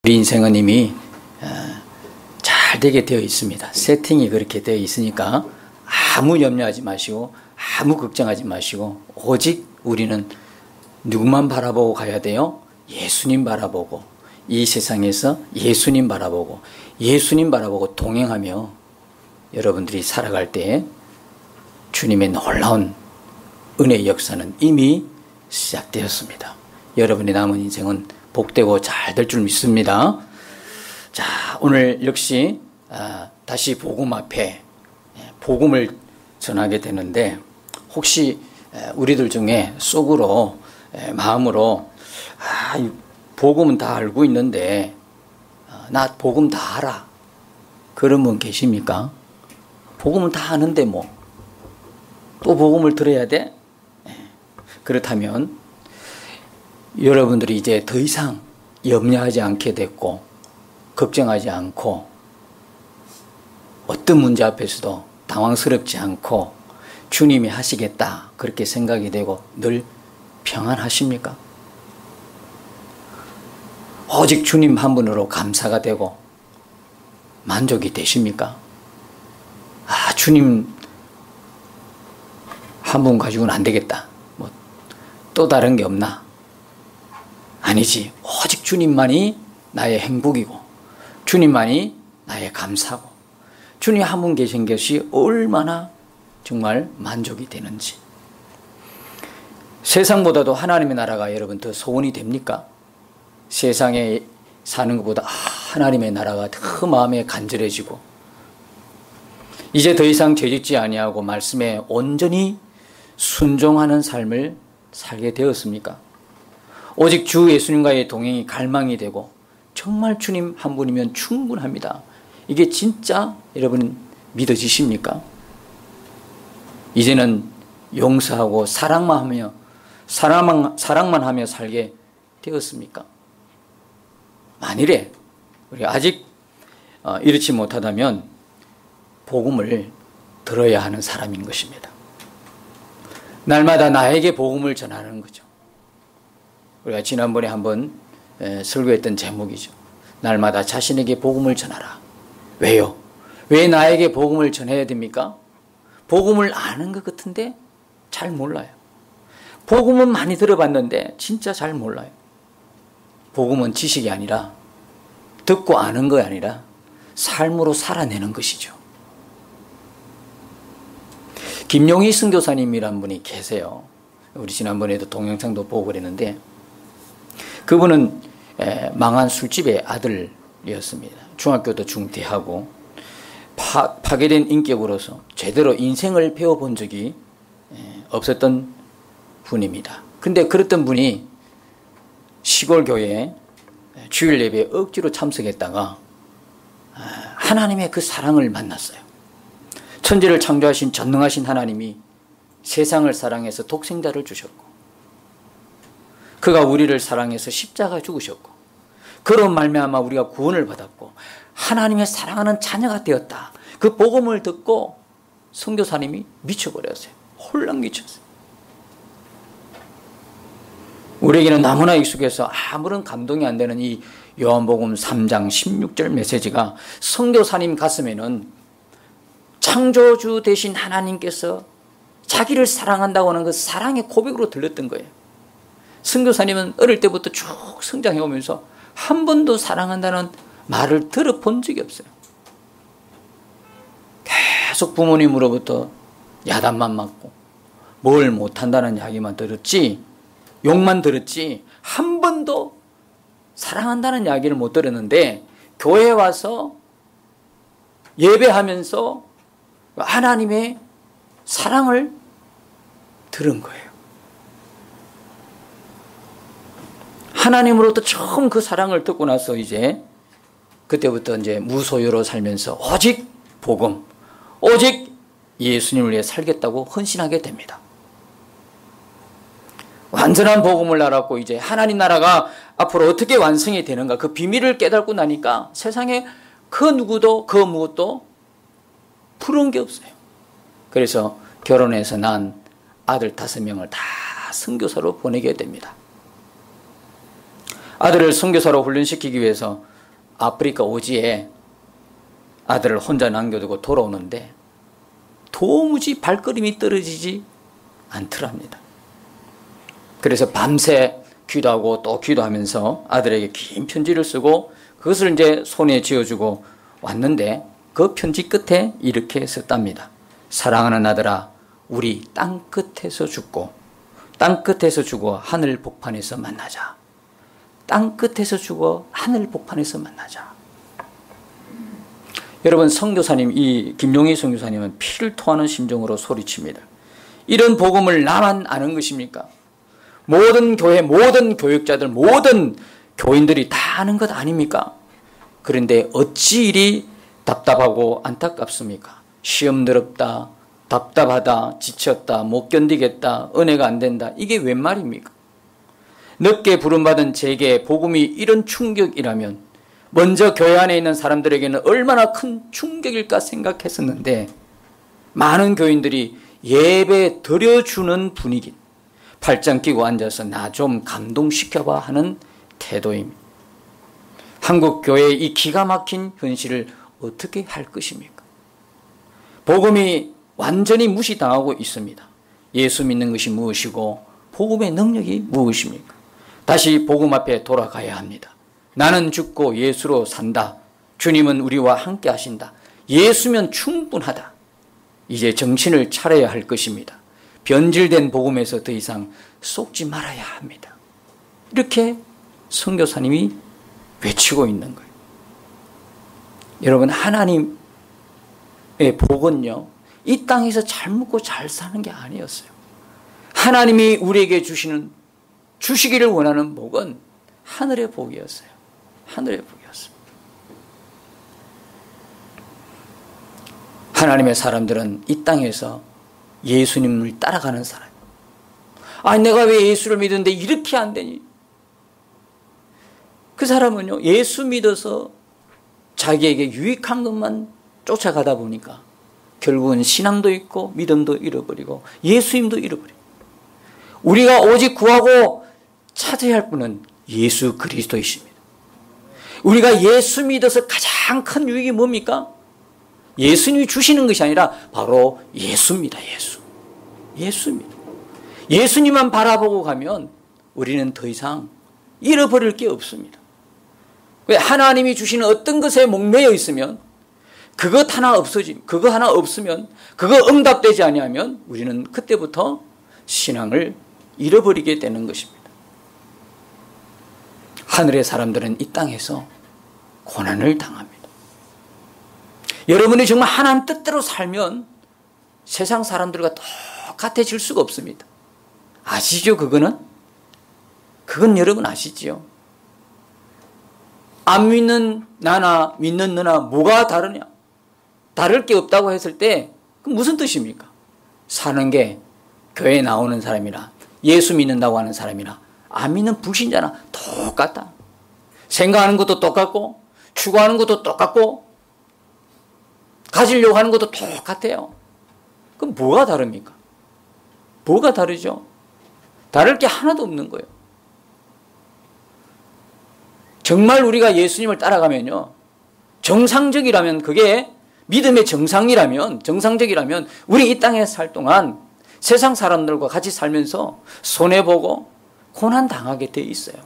우리 인생은 이미 잘 되게 되어 있습니다. 세팅이 그렇게 되어 있으니까 아무 염려하지 마시고 아무 걱정하지 마시고 오직 우리는 누구만 바라보고 가야 돼요? 예수님 바라보고 이 세상에서 예수님 바라보고 동행하며 여러분들이 살아갈 때 주님의 놀라운 은혜의 역사는 이미 시작되었습니다. 여러분의 남은 인생은 복되고 잘 될 줄 믿습니다. 자, 오늘 역시 다시 복음 앞에 복음을 전하게 되는데 혹시 우리들 중에 속으로 마음으로 복음은 다 알고 있는데 나 복음 다 알아 그런 분 계십니까? 복음은 다 아는데 뭐 또 복음을 들어야 돼? 그렇다면 여러분들이 이제 더 이상 염려하지 않게 됐고 걱정하지 않고 어떤 문제 앞에서도 당황스럽지 않고 주님이 하시겠다 그렇게 생각이 되고 늘 평안하십니까? 오직 주님 한 분으로 감사가 되고 만족이 되십니까? 주님 한 분 가지고는 안 되겠다. 뭐 또 다른 게 없나? 아니지. 오직 주님만이 나의 행복이고 주님만이 나의 감사고 주님 한 분 계신 것이 얼마나 정말 만족이 되는지. 세상보다도 하나님의 나라가 여러분 더 소원이 됩니까? 세상에 사는 것보다 하나님의 나라가 더 마음에 간절해지고 이제 더 이상 죄짓지 아니하고 말씀에 온전히 순종하는 삶을 살게 되었습니까? 오직 주 예수님과의 동행이 갈망이 되고 정말 주님 한 분이면 충분합니다. 이게 진짜 여러분 믿어지십니까? 이제는 용서하고 사랑만 하며 살게 되었습니까? 만일에 우리가 아직 이렇지 못하다면 복음을 들어야 하는 사람인 것입니다. 날마다 나에게 복음을 전하는 거죠. 우리가 지난번에 한번 설교했던 제목이죠. 날마다 자신에게 복음을 전하라. 왜요? 왜 나에게 복음을 전해야 됩니까? 복음을 아는 것 같은데 잘 몰라요. 복음은 많이 들어봤는데 진짜 잘 몰라요. 복음은 지식이 아니라 듣고 아는 거 아니라 삶으로 살아내는 것이죠. 김용희 선교사님이란 분이 계세요. 우리 지난번에도 동영상도 보고 그랬는데 그분은 망한 술집의 아들이었습니다. 중학교도 중퇴하고 파괴된 인격으로서 제대로 인생을 배워본 적이 없었던 분입니다. 근데 그랬던 분이 시골 교회에 주일 예배에 억지로 참석했다가 하나님의 그 사랑을 만났어요. 천지를 창조하신 전능하신 하나님이 세상을 사랑해서 독생자를 주셨고 그가 우리를 사랑해서 십자가 죽으셨고 그런 말미암아 우리가 구원을 받았고 하나님의 사랑하는 자녀가 되었다. 그 복음을 듣고 선교사님이 미쳐버렸어요. 홀랑 미쳤어요. 우리에게는 너무나 익숙해서 아무런 감동이 안 되는 이 요한복음 3장 16절 메시지가 선교사님 가슴에는 창조주 되신 하나님께서 자기를 사랑한다고 하는 그 사랑의 고백으로 들렸던 거예요. 선교사님은 어릴 때부터 쭉 성장해 오면서 한 번도 사랑한다는 말을 들어본 적이 없어요. 계속 부모님으로부터 야단만 맞고 뭘 못한다는 이야기만 들었지 욕만 들었지 한 번도 사랑한다는 이야기를 못 들었는데 교회에 와서 예배하면서 하나님의 사랑을 들은 거예요. 하나님으로부터 처음 그 사랑을 듣고 나서 이제 그때부터 이제 무소유로 살면서 오직 복음, 오직 예수님을 위해 살겠다고 헌신하게 됩니다. 완전한 복음을 알았고 이제 하나님 나라가 앞으로 어떻게 완성이 되는가 그 비밀을 깨닫고 나니까 세상에 그 누구도 그 무엇도 부러운 게 없어요. 그래서 결혼해서 난 아들 5명을 다 선교사로 보내게 됩니다. 아들을 선교사로 훈련시키기 위해서 아프리카 오지에 아들을 혼자 남겨두고 돌아오는데 도무지 발걸음이 떨어지지 않더랍니다. 그래서 밤새 기도하고 또 기도하면서 아들에게 긴 편지를 쓰고 그것을 이제 손에 쥐어주고 왔는데 그 편지 끝에 이렇게 썼답니다. 사랑하는 아들아, 우리 땅 끝에서 죽고 하늘 복판에서 만나자. 땅 끝에서 죽어 하늘 복판에서 만나자. 여러분, 선교사님, 이 김용희 선교사님은 피를 토하는 심정으로 소리칩니다. 이런 복음을 나만 아는 것입니까? 모든 교회, 모든 교육자들, 모든 교인들이 다 아는 것 아닙니까? 그런데 어찌 이리 답답하고 안타깝습니까? 시험 더럽다, 답답하다, 지쳤다, 못 견디겠다, 은혜가 안 된다. 이게 웬 말입니까? 늦게 부름받은 제게 복음이 이런 충격이라면 먼저 교회 안에 있는 사람들에게는 얼마나 큰 충격일까 생각했었는데 많은 교인들이 예배 드려주는 분위기, 팔짱 끼고 앉아서 나 좀 감동시켜봐 하는 태도입니다. 한국 교회의 이 기가 막힌 현실을 어떻게 할 것입니까? 복음이 완전히 무시당하고 있습니다. 예수 믿는 것이 무엇이고 복음의 능력이 무엇입니까? 다시 복음 앞에 돌아가야 합니다. 나는 죽고 예수로 산다. 주님은 우리와 함께 하신다. 예수면 충분하다. 이제 정신을 차려야 할 것입니다. 변질된 복음에서 더 이상 쏟지 말아야 합니다. 이렇게 선교사님이 외치고 있는 거예요. 여러분, 하나님의 복은요, 이 땅에서 잘 먹고 잘 사는 게 아니었어요. 하나님이 우리에게 주시기를 원하는 복은 하늘의 복이었어요. 하늘의 복이었어요. 하나님의 사람들은 이 땅에서 예수님을 따라가는 사람. 아니, 내가 왜 예수를 믿는데 이렇게 안 되니? 그 사람은요, 예수 믿어서 자기에게 유익한 것만 쫓아가다 보니까 결국은 신앙도 있고 믿음도 잃어버리고 예수님도 잃어버리고, 우리가 오직 구하고 찾아야 할 분은 예수 그리스도이십니다. 우리가 예수 믿어서 가장 큰 유익이 뭡니까? 예수님이 주시는 것이 아니라 바로 예수입니다. 예수입니다. 예수님만 바라보고 가면 우리는 더 이상 잃어버릴 게 없습니다. 왜? 하나님이 주시는 어떤 것에 목매여 있으면 그것 하나 없으면, 그거 응답되지 아니하면 우리는 그때부터 신앙을 잃어버리게 되는 것입니다. 하늘의 사람들은 이 땅에서 고난을 당합니다. 여러분이 정말 하나님 뜻대로 살면 세상 사람들과 똑같아질 수가 없습니다. 아시죠? 그건 여러분 아시죠? 안 믿는 나나 믿는 너나 뭐가 다르냐? 다를 게 없다고 했을 때 그럼 무슨 뜻입니까? 사는 게 교회에 나오는 사람이나 예수 믿는다고 하는 사람이나 안 믿는 불신자나 똑같다. 생각하는 것도 똑같고 추구하는 것도 똑같고 가지려고 하는 것도 똑같아요. 그럼 뭐가 다릅니까? 뭐가 다르죠? 다를 게 하나도 없는 거예요. 정말 우리가 예수님을 따라가면요, 정상적이라면, 그게 믿음의 정상적이라면 우리 이 땅에 살 동안 세상 사람들과 같이 살면서 손해보고 고난당하게 돼 있어요.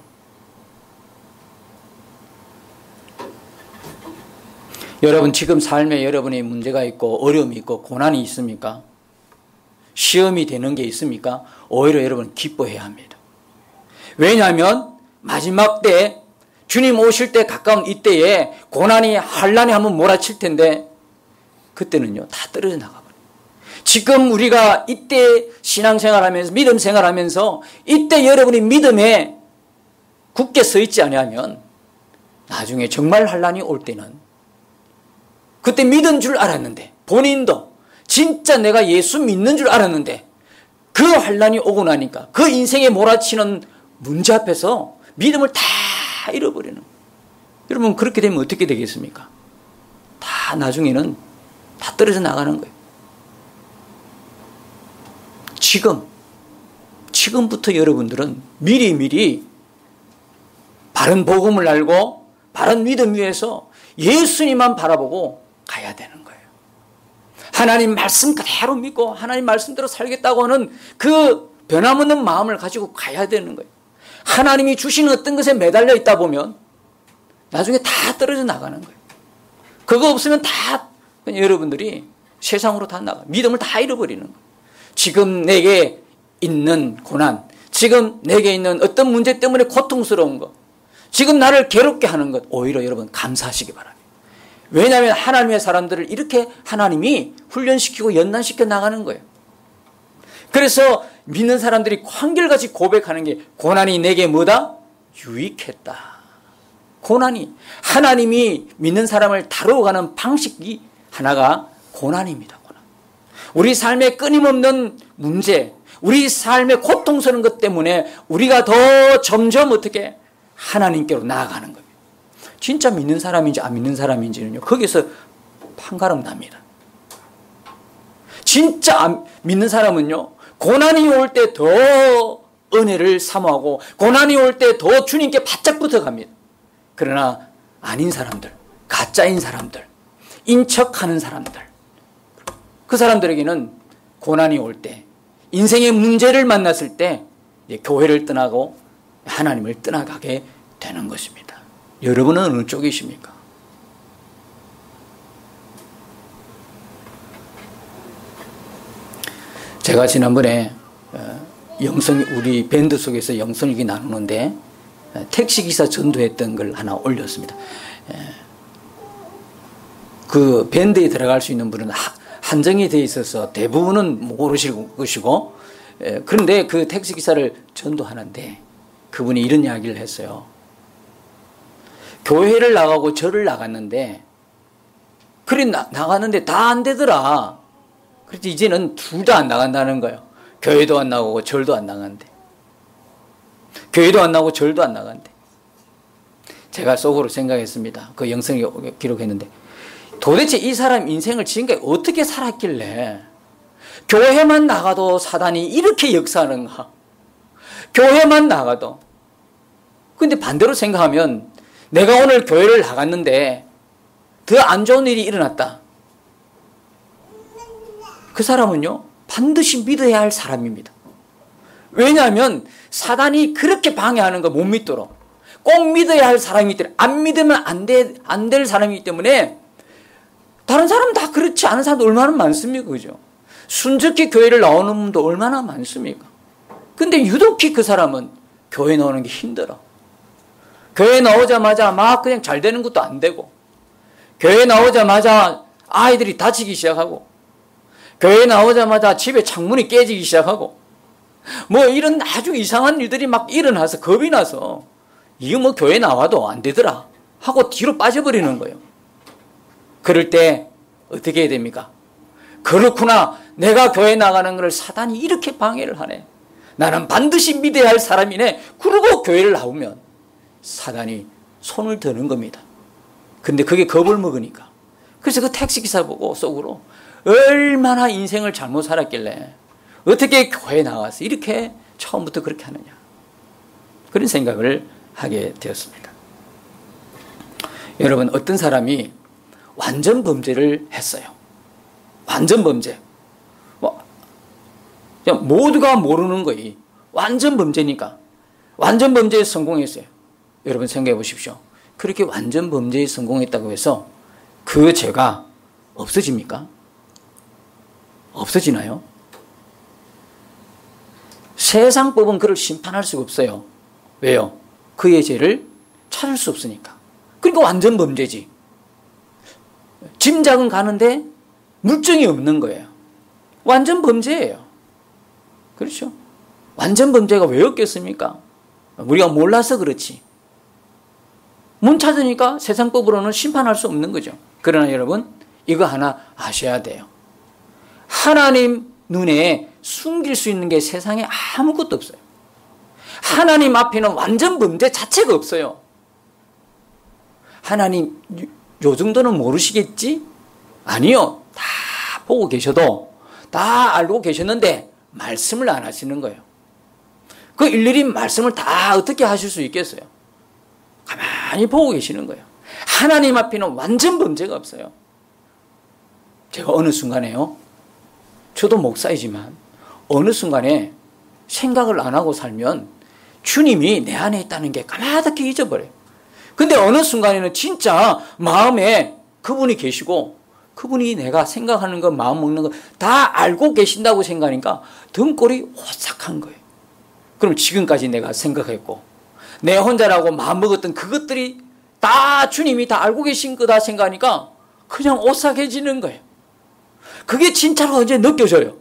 여러분, 지금 삶에 여러분의 문제가 있고 어려움이 있고 고난이 있습니까? 시험이 되는 게 있습니까? 오히려 여러분 기뻐해야 합니다. 왜냐하면 마지막 때, 주님 오실 때 가까운 이때에 고난이 환난이 한번 몰아칠 텐데 그때는요 다 떨어져 나가버려요. 지금 우리가 이때 신앙생활하면서 믿음 생활하면서 이때 여러분이 믿음에 굳게 서 있지 아니하면 나중에 정말 환난이 올 때는, 그때 믿은 줄 알았는데, 본인도 진짜 내가 예수 믿는 줄 알았는데 그 환난이 오고 나니까 그 인생에 몰아치는 문제 앞에서 믿음을 다 잃어버리는 거예요. 여러분, 그렇게 되면 어떻게 되겠습니까? 다 나중에는 다 떨어져 나가는 거예요. 지금부터 여러분들은 미리 바른 복음을 알고 바른 믿음 위에서 예수님만 바라보고 가야 되는 거예요. 하나님 말씀 그대로 믿고 하나님 말씀대로 살겠다고 하는 그 변함없는 마음을 가지고 가야 되는 거예요. 하나님이 주신 어떤 것에 매달려 있다 보면 나중에 다 떨어져 나가는 거예요. 그거 없으면 다 여러분들이 세상으로 다 나가. 믿음을 다 잃어버리는 거예요. 지금 내게 있는 고난, 지금 내게 있는 어떤 문제 때문에 고통스러운 것, 지금 나를 괴롭게 하는 것, 오히려 여러분 감사하시기 바랍니다. 왜냐하면 하나님의 사람들을 이렇게 하나님이 훈련시키고 연단시켜 나가는 거예요. 그래서 믿는 사람들이 한결같이 고백하는 게 고난이 내게 뭐다? 유익했다. 고난이 하나님이 믿는 사람을 다루어가는 방식이 하나가 고난입니다. 고난. 우리 삶에 끊임없는 문제, 우리 삶에 고통스러운 것 때문에 우리가 더 점점 어떻게 하나님께로 나아가는 겁니다. 진짜 믿는 사람인지 안 믿는 사람인지는요, 거기서 판가름 납니다. 진짜 믿는 사람은요, 고난이 올 때 더 은혜를 사모하고 고난이 올 때 더 주님께 바짝 붙어갑니다. 그러나 아닌 사람들, 가짜인 사람들, 인척하는 사람들, 그 사람들에게는 고난이 올 때, 인생의 문제를 만났을 때 교회를 떠나고 하나님을 떠나가게 되는 것입니다. 여러분은 어느 쪽이십니까? 제가 지난번에 우리 밴드 속에서 영성일기 나누는데 택시기사 전도했던 걸 하나 올렸습니다. 그 밴드에 들어갈 수 있는 분은 한정이 되어 있어서 대부분은 모르실 것이고, 그런데 그 택시기사를 전도하는데 그분이 이런 이야기를 했어요. 교회를 나가고 절을 나갔는데, 그래 나갔는데 다 안 되더라. 그래서 이제는 둘 다 안 나간다는 거예요. 교회도 안 나가고 절도 안 나간대. 교회도 안 나가고 절도 안 나간대. 제가 속으로 생각했습니다. 그 영성이 기록했는데, 도대체 이 사람 인생을 지금까지 어떻게 살았길래 교회만 나가도 사단이 이렇게 역사하는가? 교회만 나가도. 근데 반대로 생각하면 내가 오늘 교회를 나갔는데 더 안 좋은 일이 일어났다. 그 사람은요, 반드시 믿어야 할 사람입니다. 왜냐하면 사단이 그렇게 방해하는 걸 못 믿도록 꼭 믿어야 할 사람이기 때문에, 안 믿으면 안 될 사람이기 때문에. 다른 사람은 다 그렇지 않은 사람도 얼마나 많습니까? 그죠? 순적히 교회를 나오는 분도 얼마나 많습니까? 근데 유독히 그 사람은 교회 나오는 게 힘들어. 교회 나오자마자 막 그냥 잘 되는 것도 안 되고, 교회 나오자마자 아이들이 다치기 시작하고, 교회 나오자마자 집에 창문이 깨지기 시작하고, 뭐 이런 아주 이상한 일들이 막 일어나서 겁이 나서 이거 뭐 교회 나와도 안 되더라 하고 뒤로 빠져버리는 거예요. 그럴 때 어떻게 해야 됩니까? 그렇구나, 내가 교회 나가는 걸 사단이 이렇게 방해를 하네. 나는 반드시 믿어야 할 사람이네. 그러고 교회를 나오면 사단이 손을 드는 겁니다. 근데 그게 겁을 먹으니까. 그래서 그 택시기사 보고 속으로 얼마나 인생을 잘못 살았길래 어떻게 교회에 나와서 이렇게 처음부터 그렇게 하느냐, 그런 생각을 하게 되었습니다. 여러분, 어떤 사람이 완전 범죄를 했어요. 완전 범죄. 그냥 모두가 모르는 거이 완전 범죄니까. 완전 범죄에 성공했어요. 여러분 생각해 보십시오. 그렇게 완전 범죄에 성공했다고 해서 그 죄가 없어집니까? 없어지나요? 세상법은 그를 심판할 수가 없어요. 왜요? 그의 죄를 찾을 수 없으니까. 그러니까 완전 범죄지. 짐작은 가는데 물증이 없는 거예요. 완전 범죄예요. 그렇죠? 완전 범죄가 왜 없겠습니까? 우리가 몰라서 그렇지. 못 찾으니까 세상법으로는 심판할 수 없는 거죠. 그러나 여러분, 이거 하나 아셔야 돼요. 하나님 눈에 숨길 수 있는 게 세상에 아무것도 없어요. 하나님 앞에는 완전 범죄 자체가 없어요. 하나님 요 정도는 모르시겠지? 아니요. 다 보고 계셔도, 다 알고 계셨는데 말씀을 안 하시는 거예요. 그 일일이 말씀을 다 어떻게 하실 수 있겠어요? 가만히 많이 보고 계시는 거예요. 하나님 앞에는 완전 범죄가 없어요. 제가 어느 순간에요, 저도 목사이지만 어느 순간에 생각을 안 하고 살면 주님이 내 안에 있다는 게 까마득히 잊어버려요. 근데 어느 순간에는 진짜 마음에 그분이 계시고 그분이 내가 생각하는 거, 마음 먹는 거 다 알고 계신다고 생각하니까 등골이 오싹한 거예요. 그럼 지금까지 내가 생각했고 내 혼자라고 마음먹었던 그것들이 다 주님이 다 알고 계신 거다 생각하니까 그냥 오싹해지는 거예요. 그게 진짜로 이제 느껴져요.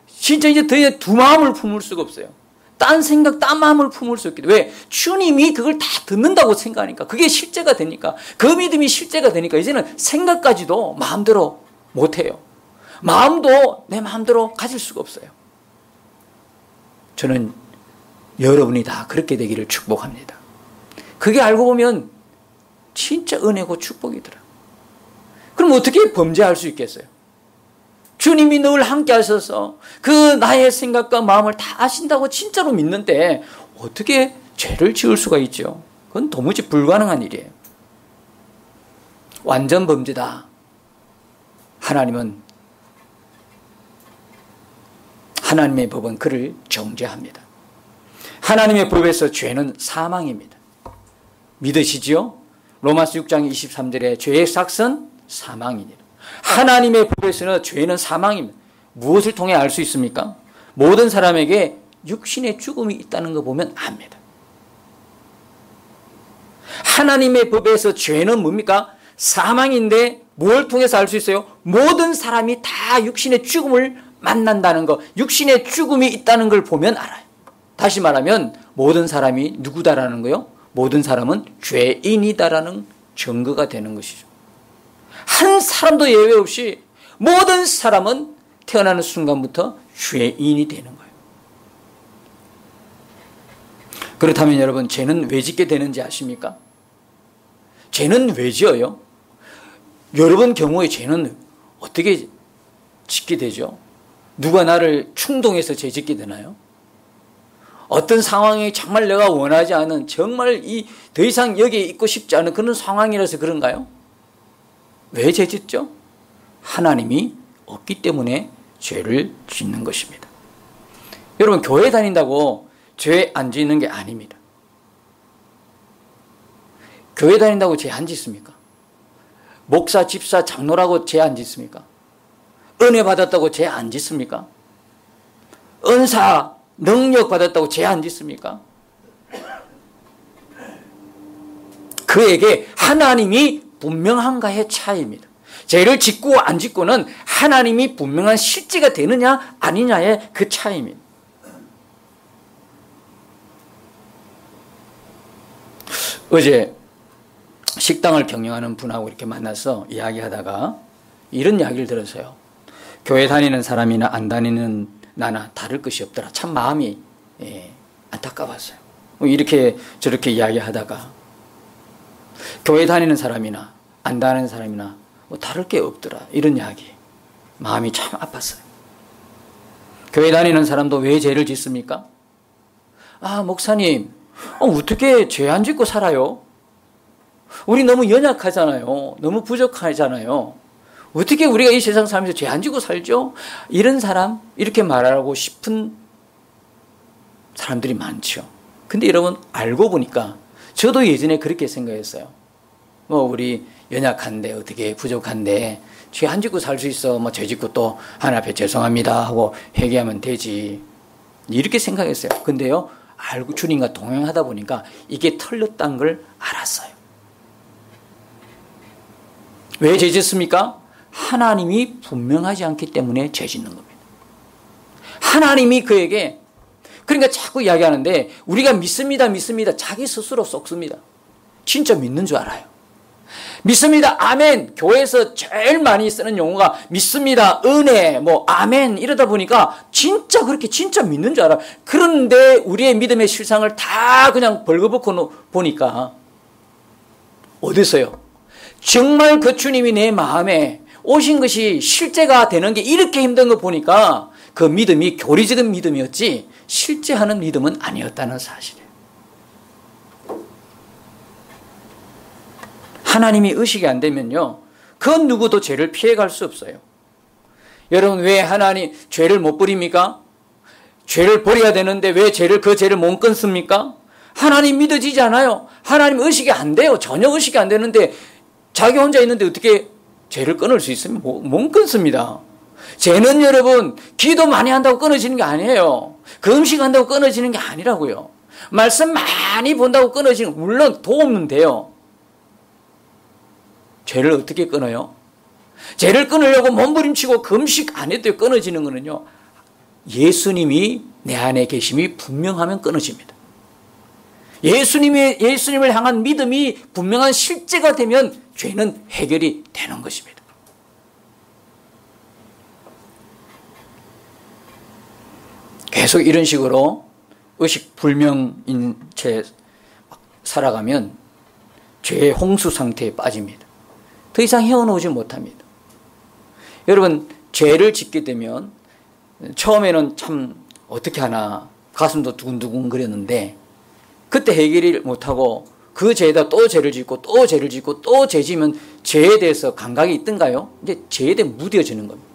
진짜 이제 더 이상 두 마음을 품을 수가 없어요. 딴 생각, 딴 마음을 품을 수 없기 때문에. 왜? 주님이 그걸 다 듣는다고 생각하니까. 그게 실제가 되니까. 그 믿음이 실제가 되니까 이제는 생각까지도 마음대로 못해요. 마음도 내 마음대로 가질 수가 없어요. 저는 여러분이 다 그렇게 되기를 축복합니다. 그게 알고 보면 진짜 은혜고 축복이더라. 그럼 어떻게 범죄할 수 있겠어요? 주님이 늘 함께 하셔서 그 나의 생각과 마음을 다 아신다고 진짜로 믿는데 어떻게 죄를 지을 수가 있죠? 그건 도무지 불가능한 일이에요. 완전 범죄다. 하나님의 법은 그를 정죄합니다. 하나님의 법에서 죄는 사망입니다. 믿으시지요? 로마서 6장 23절에 죄의 삭은 사망이니라. 하나님의 법에서는 죄는 사망입니다. 무엇을 통해 알 수 있습니까? 모든 사람에게 육신의 죽음이 있다는 거 보면 압니다. 하나님의 법에서 죄는 뭡니까? 사망인데 뭘 통해서 알 수 있어요? 모든 사람이 다 육신의 죽음을 만난다는 거, 육신의 죽음이 있다는 걸 보면 알아요. 다시 말하면 모든 사람이 누구다라는 거요? 모든 사람은 죄인이다라는 증거가 되는 것이죠. 한 사람도 예외 없이 모든 사람은 태어나는 순간부터 죄인이 되는 거예요. 그렇다면 여러분, 죄는 왜 짓게 되는지 아십니까? 죄는 왜 지어요? 여러분 경우에 죄는 어떻게 짓게 되죠? 누가 나를 충동해서 죄 짓게 되나요? 어떤 상황이 정말 내가 원하지 않은, 정말 더 이상 여기에 있고 싶지 않은 그런 상황이라서 그런가요? 왜 죄 짓죠? 하나님이 없기 때문에 죄를 짓는 것입니다. 여러분, 교회 다닌다고 죄 안 짓는 게 아닙니다. 교회 다닌다고 죄 안 짓습니까? 목사, 집사, 장로라고 죄 안 짓습니까? 은혜 받았다고 죄 안 짓습니까? 은사, 능력 받았다고 죄 안 짓습니까? 그에게 하나님이 분명한가의 차이입니다. 죄를 짓고 안 짓고는 하나님이 분명한 실제가 되느냐 아니냐의 그 차이입니다. 어제 식당을 경영하는 분하고 이렇게 만나서 이야기하다가 이런 이야기를 들었어요. 교회 다니는 사람이나 안 다니는 나나 다를 것이 없더라. 참 마음이 안타까웠어요. 이렇게 저렇게 이야기하다가 교회 다니는 사람이나 안 다니는 사람이나 다를 게 없더라. 이런 이야기. 마음이 참 아팠어요. 교회 다니는 사람도 왜 죄를 짓습니까? 아, 목사님, 어떻게 죄 안 짓고 살아요? 우리 너무 연약하잖아요. 너무 부족하잖아요. 어떻게 우리가 이 세상 살면서 죄 안 지고 살죠? 이런 사람, 이렇게 말하고 싶은 사람들이 많죠. 근데 여러분, 알고 보니까 저도 예전에 그렇게 생각했어요. 우리 연약한데, 어떻게 부족한데, 죄 안 짓고 살 수 있어. 죄 짓고 또 하나님 앞에 죄송합니다 하고 회개하면 되지. 이렇게 생각했어요. 근데요, 알고 주님과 동행하다 보니까 이게 틀렸다는 걸 알았어요. 왜 죄 짓습니까? 하나님이 분명하지 않기 때문에 죄 짓는 겁니다. 하나님이 그에게, 그러니까 자꾸 이야기하는데 우리가 믿습니다, 믿습니다. 자기 스스로 쏙습니다. 진짜 믿는 줄 알아요. 믿습니다, 아멘. 교회에서 제일 많이 쓰는 용어가 믿습니다, 은혜, 아멘 이러다 보니까 진짜 그렇게 진짜 믿는 줄 알아요. 그런데 우리의 믿음의 실상을 다 그냥 벌거벗고 보니까 어디서요? 정말 그 주님이 내 마음에 오신 것이 실제가 되는 게 이렇게 힘든 거 보니까 그 믿음이 교리적인 믿음이었지 실제 하는 믿음은 아니었다는 사실이에요. 하나님이 의식이 안 되면요, 그 누구도 죄를 피해갈 수 없어요. 여러분, 왜 하나님 죄를 못 버립니까? 죄를 버려야 되는데 왜 그 죄를 못 끊습니까? 하나님 믿어지지 않아요. 하나님 의식이 안 돼요. 전혀 의식이 안 되는데 자기 혼자 있는데 어떻게 죄를 끊을 수 있으면 못 끊습니다. 죄는 여러분, 기도 많이 한다고 끊어지는 게 아니에요. 금식한다고 끊어지는 게 아니라고요. 말씀 많이 본다고 끊어지는, 물론 도움은 돼요. 죄를 어떻게 끊어요? 죄를 끊으려고 몸부림치고 금식 안 해도 끊어지는 거는요, 예수님이 내 안에 계심이 분명하면 끊어집니다. 예수님을 향한 믿음이 분명한 실제가 되면 죄는 해결이 되는 것입니다. 계속 이런 식으로 의식 불명인 채 살아가면 죄의 홍수 상태에 빠집니다. 더 이상 헤어나오지 못합니다. 여러분, 죄를 짓게 되면 처음에는 참 어떻게 하나 가슴도 두근두근 거렸는데, 그때 해결을 못하고 그 죄에다 또 죄를 짓고 또 죄를 짓고 또 죄 지면 죄에 대해서 감각이 있던가요? 이제 죄에 대해 무뎌지는 겁니다.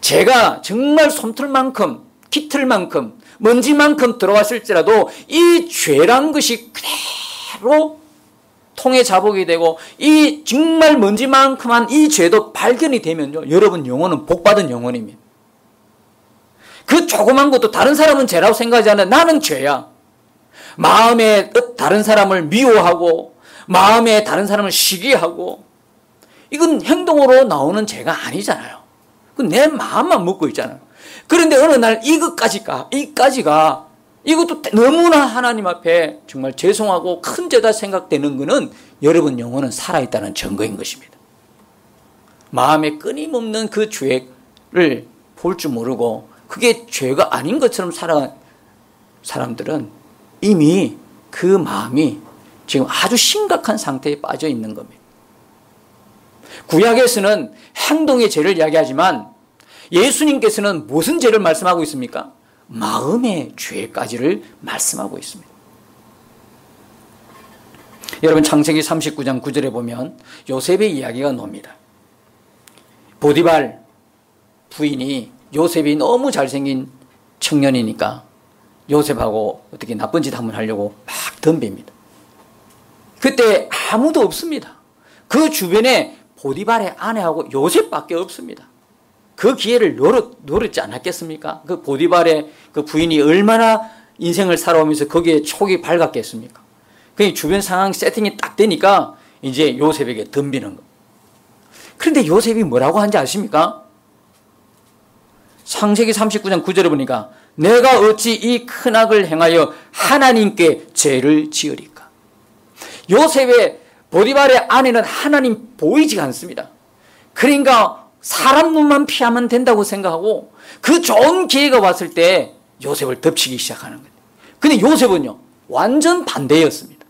죄가 정말 솜털만큼, 깃털만큼, 먼지만큼 들어왔을지라도 이 죄란 것이 그대로 통에 자복이 되고 이 정말 먼지만큼한 이 죄도 발견이 되면요, 여러분 영혼은 복받은 영혼입니다. 그 조그만 것도 다른 사람은 죄라고 생각하지 않아요. 나는 죄야. 마음에 다른 사람을 미워하고 마음에 다른 사람을 시기하고, 이건 행동으로 나오는 죄가 아니잖아요. 그건 내 마음만 먹고 있잖아요. 그런데 어느 날 이것까지가 이것도 너무나 하나님 앞에 정말 죄송하고 큰 죄다 생각되는 것은 여러분 영혼은 살아있다는 증거인 것입니다. 마음에 끊임없는 그 죄를 볼 줄 모르고 그게 죄가 아닌 것처럼 살아간 사람들은 이미 그 마음이 지금 아주 심각한 상태에 빠져 있는 겁니다. 구약에서는 행동의 죄를 이야기하지만 예수님께서는 무슨 죄를 말씀하고 있습니까? 마음의 죄까지를 말씀하고 있습니다. 여러분, 창세기 39장 9절에 보면 요셉의 이야기가 나옵니다. 보디발 부인이 요셉이 너무 잘생긴 청년이니까 요셉하고 어떻게 나쁜 짓 한번 하려고 막 덤빕니다. 그때 아무도 없습니다. 그 주변에 보디발의 아내하고 요셉밖에 없습니다. 그 기회를 노렸지 않았겠습니까? 그 보디발의 그 부인이 얼마나 인생을 살아오면서 거기에 촉이 밝았겠습니까? 그 주변 상황 세팅이 딱 되니까 이제 요셉에게 덤비는 거. 그런데 요셉이 뭐라고 하는지 아십니까? 창세기 39장 9절에 보니까 내가 어찌 이 큰 악을 행하여 하나님께 죄를 지으리까? 요셉의 보디발의 아내는 하나님 보이지 않습니다. 그러니까 사람 눈만 피하면 된다고 생각하고 그 좋은 기회가 왔을 때 요셉을 덮치기 시작하는 거예요. 근데 요셉은요, 완전 반대였습니다.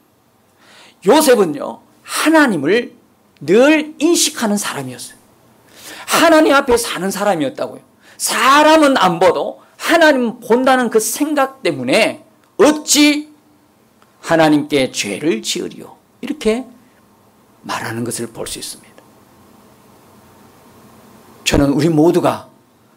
요셉은요, 하나님을 늘 인식하는 사람이었어요. 하나님 앞에 사는 사람이었다고요. 사람은 안 봐도 하나님 본다는 그 생각 때문에 어찌 하나님께 죄를 지으리요, 이렇게 말하는 것을 볼 수 있습니다. 저는 우리 모두가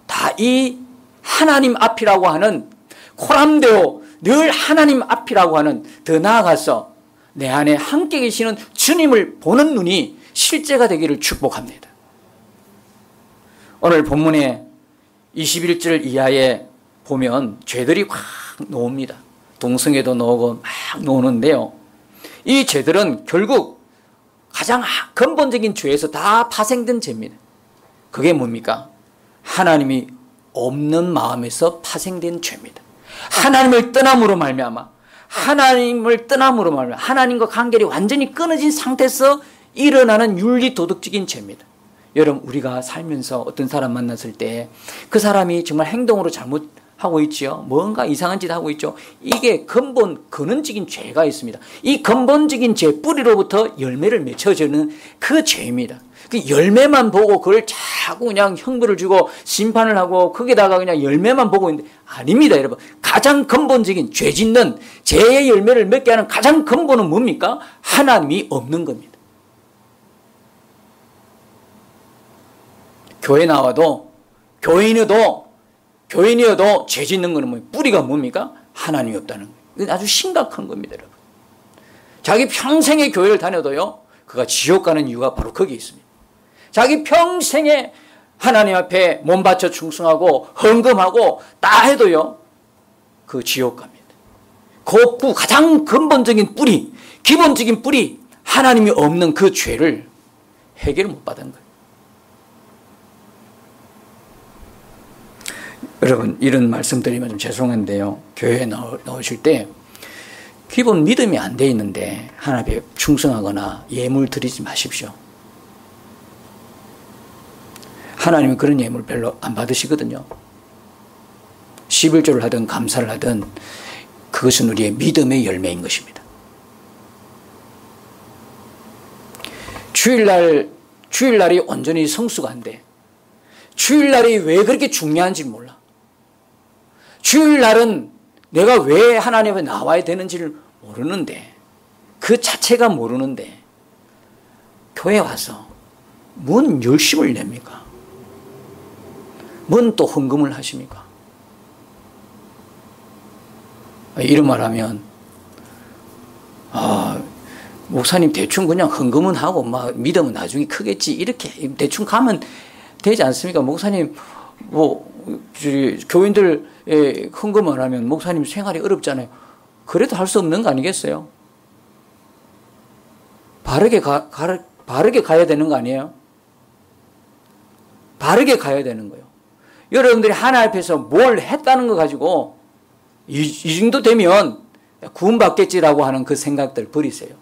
다 이 하나님 앞이라고 하는, 코람데오 늘 하나님 앞이라고 하는, 더 나아가서 내 안에 함께 계시는 주님을 보는 눈이 실제가 되기를 축복합니다. 오늘 본문의 21절 이하에 보면 죄들이 확 나옵니다. 동성애도 나오고 막 나오는데요, 이 죄들은 결국 가장 근본적인 죄에서 다 파생된 죄입니다. 그게 뭡니까? 하나님이 없는 마음에서 파생된 죄입니다. 하나님을 떠남으로 말미암아, 하나님과 관계가 완전히 끊어진 상태에서 일어나는 윤리 도덕적인 죄입니다. 여러분, 우리가 살면서 어떤 사람 만났을 때 그 사람이 정말 행동으로 잘못하고 있지요, 뭔가 이상한 짓 하고 있죠. 이게 근원적인 죄가 있습니다. 이 근본적인 죄 뿌리로부터 열매를 맺혀지는 그 죄입니다. 그 열매만 보고 그걸 자꾸 그냥 형벌을 주고 심판을 하고 거기다가 그냥 열매만 보고 있는데 아닙니다, 여러분. 가장 근본적인 죄 짓는, 죄의 열매를 맺게 하는 가장 근본은 뭡니까? 하나님이 없는 겁니다. 교회 나와도 교인이어도 죄 짓는 거는 뭐 뿌리가 뭡니까? 하나님이 없다는 거예요. 이건 아주 심각한 겁니다, 여러분. 자기 평생의 교회를 다녀도요, 그가 지옥 가는 이유가 바로 거기에 있습니다. 자기 평생에 하나님 앞에 몸 바쳐 충성하고 헌금하고 다 해도요, 그 지옥 갑니다. 그 가장 근본적인 뿌리, 기본적인 뿌리, 하나님이 없는 그 죄를 해결을 못 받은 거예요. 여러분, 이런 말씀 드리면 좀 죄송한데요, 교회에 나오실 때 기본 믿음이 안 돼 있는데 하나님께 충성하거나 예물 드리지 마십시오. 하나님은 그런 예물 별로 안 받으시거든요. 11조를 하든 감사를 하든 그것은 우리의 믿음의 열매인 것입니다. 주일날이 온전히 성수가 안 돼. 주일날이 왜 그렇게 중요한지 몰라. 주일날은 내가 왜 하나님 앞에 나와야 되는지를 모르는데, 그 자체가 모르는데 교회 와서 뭔 열심을 냅니까? 뭔 또 헌금을 하십니까? 이런 말 하면, 목사님 대충 그냥 헌금은 하고 막 믿음은 나중에 크겠지, 이렇게 대충 가면 되지 않습니까? 목사님 교인들 헌금을 하면 목사님 생활이 어렵잖아요. 그래도 할 수 없는 거 아니겠어요? 바르게 가야 되는 거 아니에요? 바르게 가야 되는 거예요. 여러분들이 하나님 앞에서 뭘 했다는 거 가지고 이 정도 되면 구원받겠지라고 하는 그 생각들 버리세요.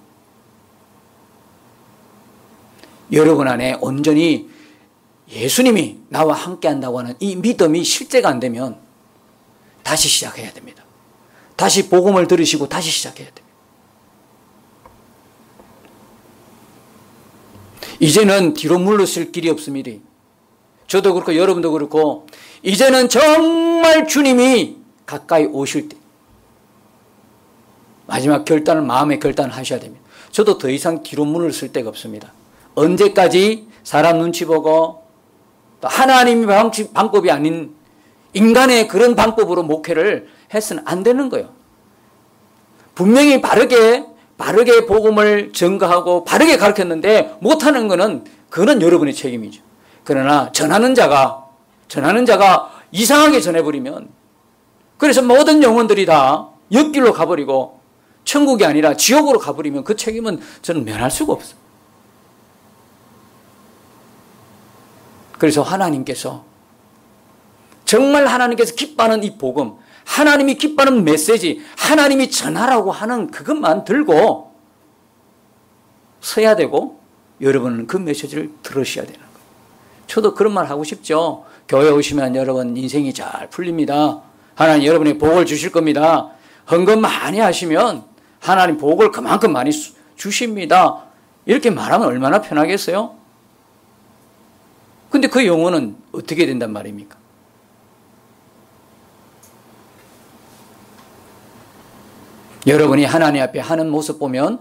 여러분 안에 온전히 예수님이 나와 함께 한다고 하는 이 믿음이 실제가 안 되면 다시 시작해야 됩니다. 다시 복음을 들으시고 다시 시작해야 됩니다. 이제는 뒤로 물러설 길이 없습니다. 저도 그렇고 여러분도 그렇고 이제는 정말 주님이 가까이 오실 때 마지막 결단을, 마음의 결단을 하셔야 됩니다. 저도 더 이상 뒤로 물러설 데가 없습니다. 언제까지 사람 눈치 보고 또 하나님의 방법이 아닌 인간의 그런 방법으로 목회를 해서는 안 되는 거예요. 분명히 바르게 복음을 전가하고 바르게 가르쳤는데 못하는 거는 그거는 여러분의 책임이죠. 그러나 전하는 자가 이상하게 전해버리면, 그래서 모든 영혼들이 다 옆길로 가버리고 천국이 아니라 지옥으로 가버리면 그 책임은 저는 면할 수가 없어요. 그래서 정말 하나님께서 기뻐하는 이 복음, 하나님이 기뻐하는 메시지, 하나님이 전하라고 하는 그것만 들고 서야 되고, 여러분은 그 메시지를 들으셔야 되는 거예요. 저도 그런 말 하고 싶죠. 교회 오시면 여러분 인생이 잘 풀립니다. 하나님 여러분의 복을 주실 겁니다. 헌금 많이 하시면 하나님 복을 그만큼 많이 주십니다. 이렇게 말하면 얼마나 편하겠어요? 근데 그 영혼은 어떻게 된단 말입니까? 여러분이 하나님 앞에 하는 모습 보면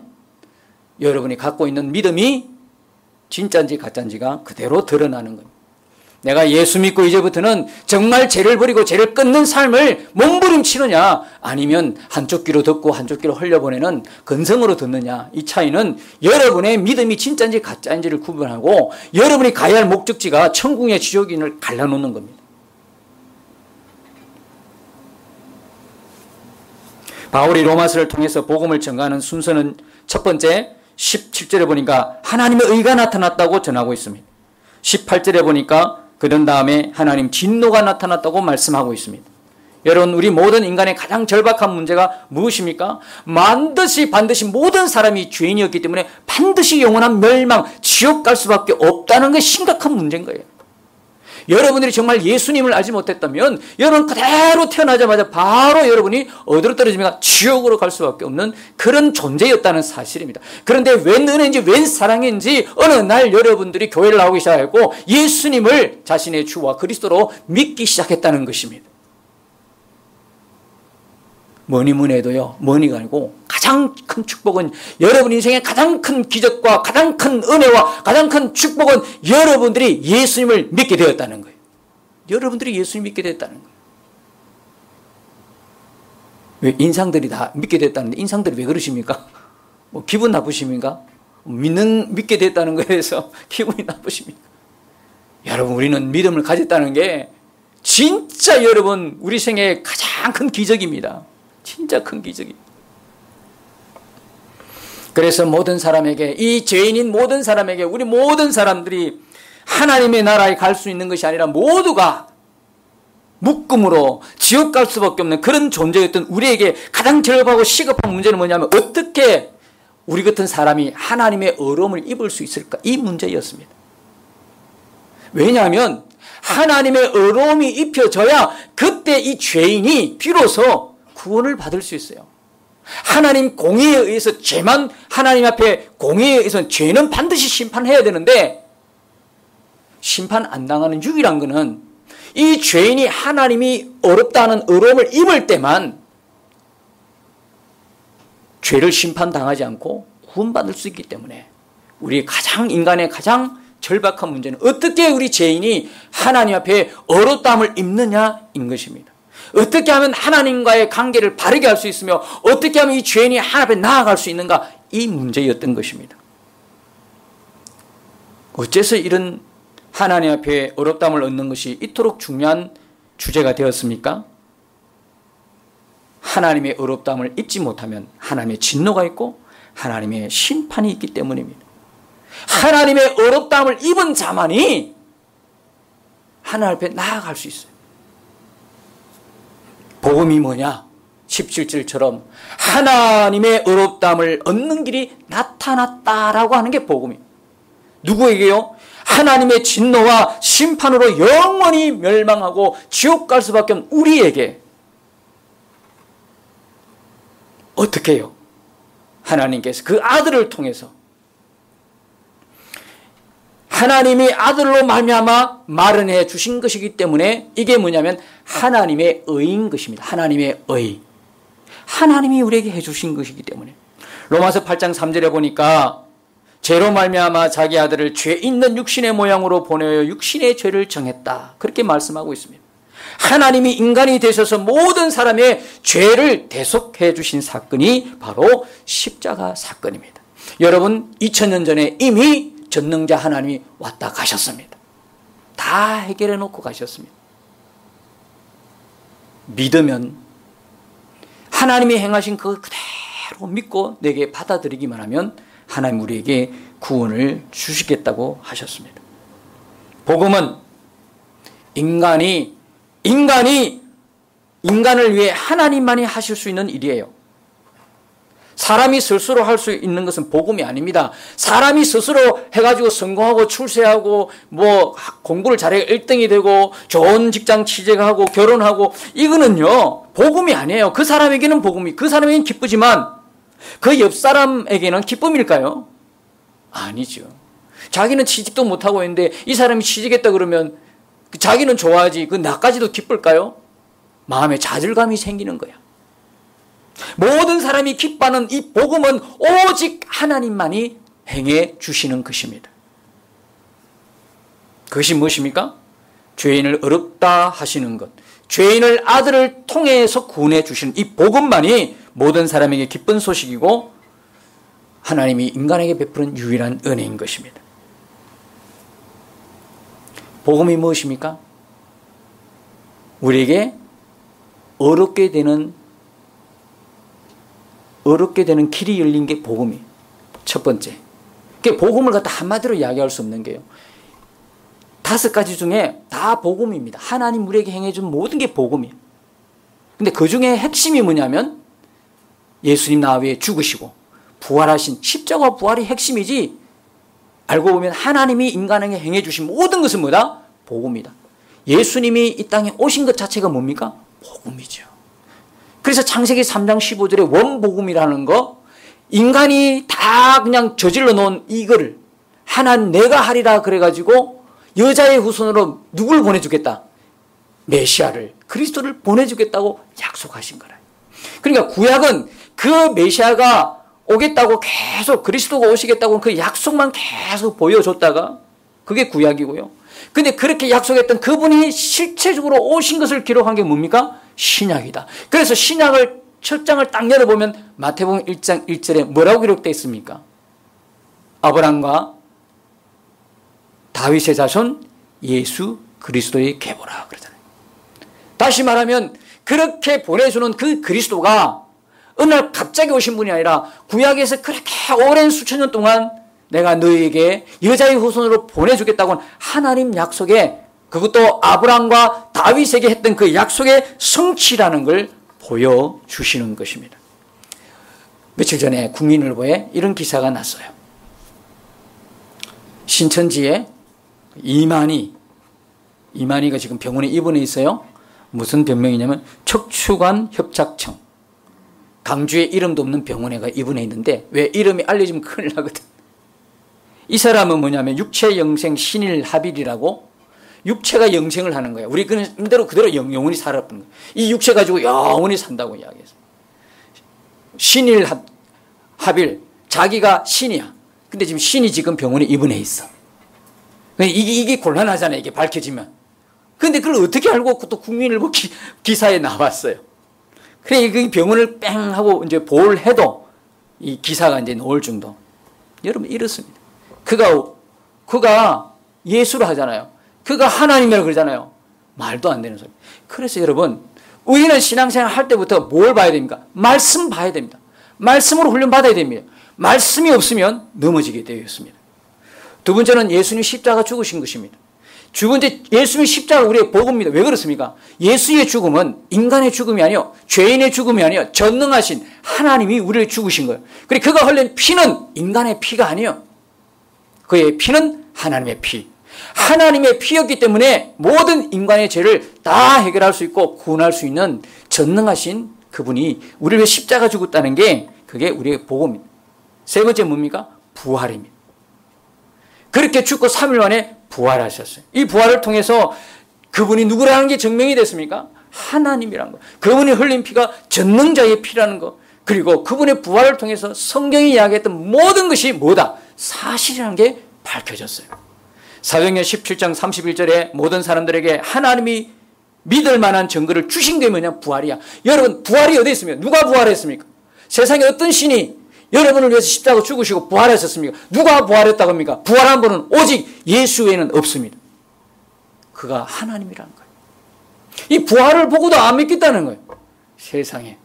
여러분이 갖고 있는 믿음이 진짜인지 가짜인지가 그대로 드러나는 겁니다. 내가 예수 믿고 이제부터는 정말 죄를 버리고 죄를 끊는 삶을 몸부림치느냐, 아니면 한쪽 귀로 듣고 한쪽 귀로 흘려보내는 근성으로 듣느냐, 이 차이는 여러분의 믿음이 진짜인지 가짜인지를 구분하고 여러분이 가야 할 목적지가 천국의 지옥인을 갈라놓는 겁니다. 바울이 로마서를 통해서 복음을 전가하는 순서는 첫 번째 17절에 보니까 하나님의 의가 나타났다고 전하고 있습니다. 18절에 보니까 그런 다음에 하나님 진노가 나타났다고 말씀하고 있습니다. 여러분, 우리 모든 인간의 가장 절박한 문제가 무엇입니까? 반드시 모든 사람이 죄인이었기 때문에 반드시 영원한 멸망, 지옥 갈 수밖에 없다는 게 심각한 문제인 거예요. 여러분들이 정말 예수님을 알지 못했다면 여러분 그대로 태어나자마자 바로 여러분이 어디로 떨어집니까? 지옥으로 갈 수밖에 없는 그런 존재였다는 사실입니다. 그런데 웬 은혜인지 웬 사랑인지 어느 날 여러분들이 교회를 나오기 시작했고 예수님을 자신의 주와 그리스도로 믿기 시작했다는 것입니다. 뭐니 해도요, 뭐니가 아니고 가장 큰 축복은, 여러분 인생의 가장 큰 기적과 가장 큰 은혜와 가장 큰 축복은 여러분들이 예수님을 믿게 되었다는 거예요. 여러분들이 예수님 믿게 됐다는 거예요. 왜 인상들이 다 믿게 됐다는데 인상들이 왜 그러십니까? 뭐 기분 나쁘십니까? 믿게 됐다는 거에 대해서 기분이 나쁘십니까? 여러분, 우리는 믿음을 가졌다는 게 진짜 여러분 우리 생애의 가장 큰 기적입니다. 진짜 큰 기적입니다. 그래서 모든 사람에게, 이 죄인인 모든 사람에게, 우리 모든 사람들이 하나님의 나라에 갈 수 있는 것이 아니라 모두가 묶음으로 지옥 갈 수밖에 없는 그런 존재였던 우리에게 가장 절박하고 시급한 문제는 뭐냐면, 어떻게 우리 같은 사람이 하나님의 어려움을 입을 수 있을까? 이 문제였습니다. 왜냐하면 하나님의 어려움이 입혀져야 그때 이 죄인이 비로소 구원을 받을 수 있어요. 하나님 공의에 의해서 죄만, 하나님 앞에 공의에 의해서 죄는 반드시 심판해야 되는데, 심판 안 당하는 유일한 것은 이 죄인이 하나님이 어렵다는 어려움을 입을 때만 죄를 심판당하지 않고 구원받을 수 있기 때문에, 우리 인간의 가장 절박한 문제는 어떻게 우리 죄인이 하나님 앞에 어렵다함을 입느냐인 것입니다. 어떻게 하면 하나님과의 관계를 바르게 할 수 있으며 어떻게 하면 이 죄인이 하나님 앞에 나아갈 수 있는가, 이 문제였던 것입니다. 어째서 이런 하나님 앞에 어렵다함을 얻는 것이 이토록 중요한 주제가 되었습니까? 하나님의 어렵다함을 입지 못하면 하나님의 진노가 있고 하나님의 심판이 있기 때문입니다. 하나님의 어렵다함을 입은 자만이 하나님 앞에 나아갈 수 있어요. 복음이 뭐냐? 17절처럼 하나님의 어렵다함을 얻는 길이 나타났다라고 하는 게 복음이에요. 누구에게요? 하나님의 진노와 심판으로 영원히 멸망하고 지옥 갈 수밖에 없는 우리에게. 어떻게 해요? 하나님께서 그 아들을 통해서, 하나님이 아들로 말미암아 마련해 주신 것이기 때문에, 이게 뭐냐면 하나님의 의인 것입니다. 하나님의 의. 하나님이 우리에게 해주신 것이기 때문에. 로마서 8장 3절에 보니까 죄로 말미암아 자기 아들을 죄 있는 육신의 모양으로 보내어 육신의 죄를 정했다, 그렇게 말씀하고 있습니다. 하나님이 인간이 되셔서 모든 사람의 죄를 대속해 주신 사건이 바로 십자가 사건입니다. 여러분, 2000년 전에 이미 전능자 하나님이 왔다 가셨습니다. 다 해결해 놓고 가셨습니다. 믿으면, 하나님이 행하신 그 그대로 믿고 내게 받아들이기만 하면 하나님 우리에게 구원을 주시겠다고 하셨습니다. 복음은 인간을 위해 하나님만이 하실 수 있는 일이에요. 사람이 스스로 할 수 있는 것은 복음이 아닙니다. 사람이 스스로 해가지고 성공하고 출세하고 뭐 공부를 잘해 1등이 되고 좋은 직장 취직하고 결혼하고, 이거는요 복음이 아니에요. 그 사람에게는 복음이, 그 사람에게는 기쁘지만 그 옆 사람에게는 기쁨일까요? 아니죠. 자기는 취직도 못하고 있는데 이 사람이 취직했다 그러면 자기는 좋아하지, 그 나까지도 기쁠까요? 마음에 좌절감이 생기는 거야. 모든 사람이 기뻐하는 이 복음은 오직 하나님만이 행해 주시는 것입니다. 그것이 무엇입니까? 죄인을 어렵다 하시는 것, 죄인을 아들을 통해서 구원해 주시는 이 복음만이 모든 사람에게 기쁜 소식이고 하나님이 인간에게 베푸는 유일한 은혜인 것입니다. 복음이 무엇입니까? 우리에게 어렵게 되는 길이 열린 게 복음이에요. 첫 번째. 복음을 갖다 한마디로 이야기할 수 없는 게요, 5가지 중에 다 복음입니다. 하나님 우리에게 행해준 모든 게 복음이에요. 근데 그 중에 핵심이 뭐냐면 예수님 나 위해 죽으시고 부활하신 십자가 부활이 핵심이지, 알고 보면 하나님이 인간에게 행해주신 모든 것은 뭐다? 복음이다. 예수님이 이 땅에 오신 것 자체가 뭡니까? 복음이죠. 그래서 창세기 3장 15절에 원복음이라는 거, 인간이 다 그냥 저질러 놓은 이거를 하나님 내가 하리라 그래가지고 여자의 후손으로 누굴 보내주겠다? 메시아를, 그리스도를 보내주겠다고 약속하신 거라. 그러니까 구약은 그 메시아가 오겠다고 계속 그리스도가 오시겠다고 그 약속만 계속 보여줬다가 그게 구약이고요. 근데 그렇게 약속했던 그분이 실체적으로 오신 것을 기록한 게 뭡니까? 신약이다. 그래서 신약을 첫 장을 딱 열어보면 마태복음 1장 1절에 뭐라고 기록되어 있습니까? 아브라함과 다윗의 자손 예수 그리스도의 계보라 그러잖아요. 다시 말하면 그렇게 보내주는 그 그리스도가 어느 날 갑자기 오신 분이 아니라 구약에서 그렇게 오랜 수천 년 동안 내가 너희에게 여자의 후손으로 보내주겠다고 하나님 약속에 그것도 아브라함과 다윗에게 했던 그 약속의 성취라는 걸 보여주시는 것입니다. 며칠 전에 국민일보에 이런 기사가 났어요. 신천지에 이만희가 지금 병원에 입원해 있어요. 무슨 병명이냐면 척추관 협착증. 강주에 이름도 없는 병원에가 입원해 있는데 왜 이름이 알려지면 큰일 나거든. 이 사람은 뭐냐면 육체 영생 신일 합일이라고 육체가 영생을 하는 거예요. 우리 그대로 영원히 살았던 거예요. 이 육체 가지고 영원히 산다고 이야기했어요. 신일 합일. 자기가 신이야. 근데 지금 신이 지금 병원에 입원해 있어. 이게 곤란하잖아요. 이게 밝혀지면. 근데 그걸 어떻게 알고 또 국민일보 기사에 나왔어요. 그래, 그 병원을 뺑 하고 이제 보호를 해도 이 기사가 이제 나올 정도. 여러분, 이렇습니다. 그가 예수를 하잖아요. 그가 하나님이라고 그러잖아요. 말도 안 되는 소리. 그래서 여러분, 우리는 신앙생활 할 때부터 뭘 봐야 됩니까? 말씀 봐야 됩니다. 말씀으로 훈련받아야 됩니다. 말씀이 없으면 넘어지게 되어 있습니다. 두 번째는 예수님 십자가 죽으신 것입니다. 두 번째, 예수님 십자가 우리의 복음입니다. 왜 그렇습니까? 예수의 죽음은 인간의 죽음이 아니요, 죄인의 죽음이 아니요, 전능하신 하나님이 우리를 죽으신 거예요. 그리고 그가 흘린 피는 인간의 피가 아니요, 그의 피는 하나님의 피. 하나님의 피였기 때문에 모든 인간의 죄를 다 해결할 수 있고 구원할 수 있는 전능하신 그분이 우리를 위해 십자가 죽었다는 게 그게 우리의 복음입니다. 세 번째 뭡니까? 부활입니다. 그렇게 죽고 3일 만에 부활하셨어요. 이 부활을 통해서 그분이 누구라는 게 증명이 됐습니까? 하나님이라는 거. 그분이 흘린 피가 전능자의 피라는 거. 그리고 그분의 부활을 통해서 성경이 이야기했던 모든 것이 뭐다? 사실이라는 게 밝혀졌어요. 사도행전 17장 31절에 모든 사람들에게 하나님이 믿을 만한 증거를 주신 게 뭐냐? 부활이야. 여러분, 부활이 어디 있습니까? 누가 부활했습니까? 세상에 어떤 신이 여러분을 위해서 십자가 죽으시고 부활하셨습니까? 누가 부활했다고 합니까? 부활한 분은 오직 예수 외에는 없습니다. 그가 하나님이라는 거예요. 이 부활을 보고도 안 믿겠다는 거예요. 세상에.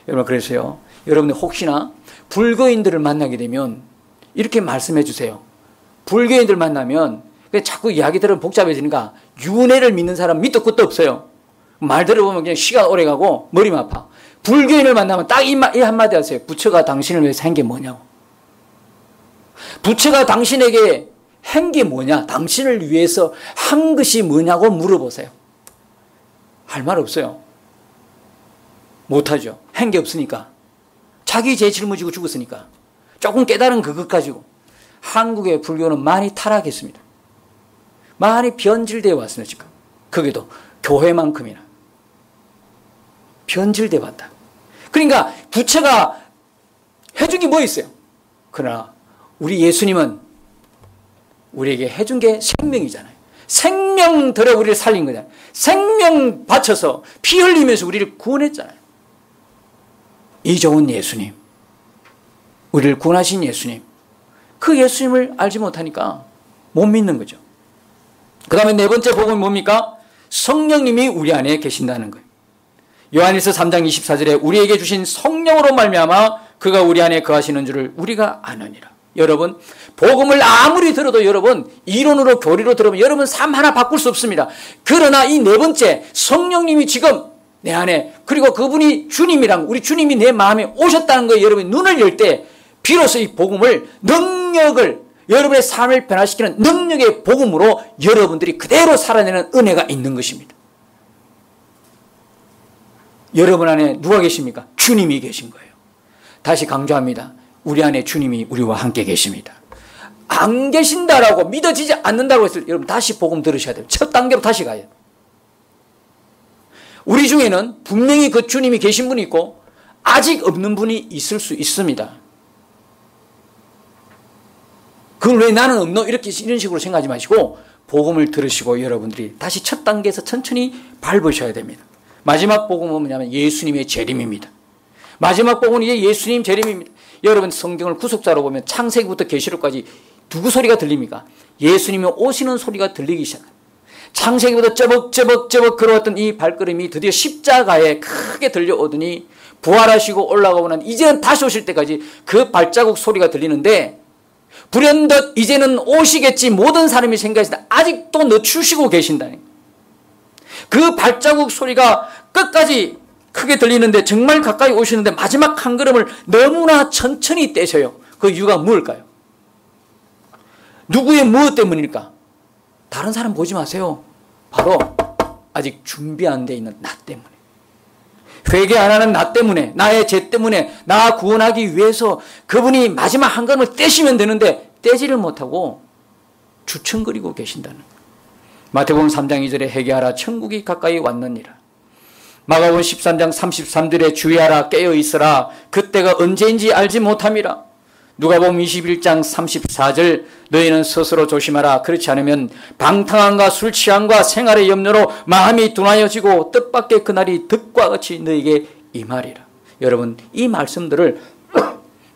여러분, 그래서요, 여러분들 혹시나 불교인들을 만나게 되면 이렇게 말씀해 주세요. 불교인들 만나면 자꾸 이야기 들으면 복잡해지니까 윤회를 믿는 사람 밑도 끝도 없어요. 말 들어보면 그냥 시간 오래 가고 머리만 아파. 불교인을 만나면 딱 이 한마디 하세요. 부처가 당신을 위해서 한 게 뭐냐고. 부처가 당신에게 한 게 뭐냐? 당신을 위해서 한 것이 뭐냐고 물어보세요. 할 말 없어요. 못하죠. 한 게 없으니까. 자기 죄 짊어지고 죽었으니까. 조금 깨달은 그것 가지고. 한국의 불교는 많이 타락했습니다. 많이 변질되어 왔습니다. 지금. 거기도 교회만큼이나. 변질되어 왔다. 그러니까 부처가 해준 게 뭐 있어요? 그러나 우리 예수님은 우리에게 해준 게 생명이잖아요. 생명 들어 우리를 살린 거잖아요. 생명 바쳐서 피 흘리면서 우리를 구원했잖아요. 이 좋은 예수님, 우리를 구원하신 예수님, 그 예수님을 알지 못하니까 못 믿는 거죠. 그 다음에 네 번째 복음이 뭡니까? 성령님이 우리 안에 계신다는 거예요. 요한일서 3장 24절에 우리에게 주신 성령으로 말미암아 그가 우리 안에 거하시는 줄을 우리가 아느니라. 여러분, 복음을 아무리 들어도 여러분, 이론으로 교리로 들으면 여러분 삶 하나 바꿀 수 없습니다. 그러나 이 네 번째, 성령님이 지금 내 안에, 그리고 그분이 주님이랑 우리 주님이 내 마음에 오셨다는 거에 여러분이 눈을 열 때 비로소 이 복음을, 능력을, 여러분의 삶을 변화시키는 능력의 복음으로 여러분들이 그대로 살아내는 은혜가 있는 것입니다. 여러분 안에 누가 계십니까? 주님이 계신 거예요. 다시 강조합니다. 우리 안에 주님이 우리와 함께 계십니다. 안 계신다라고 믿어지지 않는다고 했을 때 여러분 다시 복음 들으셔야 돼요. 첫 단계로 다시 가요. 우리 중에는 분명히 그 주님이 계신 분이 있고 아직 없는 분이 있을 수 있습니다. 그걸 왜 나는 없노? 이런 식으로 생각하지 마시고 복음을 들으시고 여러분들이 다시 첫 단계에서 천천히 밟으셔야 됩니다. 마지막 복음은 뭐냐면 예수님의 재림입니다. 마지막 복음은 이제 예수님 재림입니다. 여러분 성경을 구속자로 보면 창세기부터 계시록까지 누구 소리가 들립니까? 예수님이 오시는 소리가 들리기 시작합니다. 창세기부터 쩌벅쩌벅 걸어왔던 이 발걸음이 드디어 십자가에 크게 들려오더니 부활하시고 올라가고 난 이제는 다시 오실 때까지 그 발자국 소리가 들리는데 불현듯 이제는 오시겠지 모든 사람이 생각했을 때 아직도 늦추시고 계신다니. 그 발자국 소리가 끝까지 크게 들리는데 정말 가까이 오시는데 마지막 한 걸음을 너무나 천천히 떼셔요. 그 이유가 무엇일까요? 누구의 무엇 때문일까? 다른 사람 보지 마세요. 바로 아직 준비 안 돼 있는 나 때문에. 회개 안 하는 나 때문에, 나의 죄 때문에, 나 구원하기 위해서 그분이 마지막 한 걸음을 떼시면 되는데 떼지를 못하고 주춤거리고 계신다는 거예요. 마태복음 3장 2절에 회개하라 천국이 가까이 왔느니라. 마가복음 13장 33절에 주의하라 깨어 있으라 그때가 언제인지 알지 못함이라. 누가복음 21장 34절 너희는 스스로 조심하라 그렇지 않으면 방탕함과 술 취함과 생활의 염려로 마음이 둔하여지고 뜻밖의 그날이 득과 같이 너희에게 임하리라. 여러분 이 말씀들을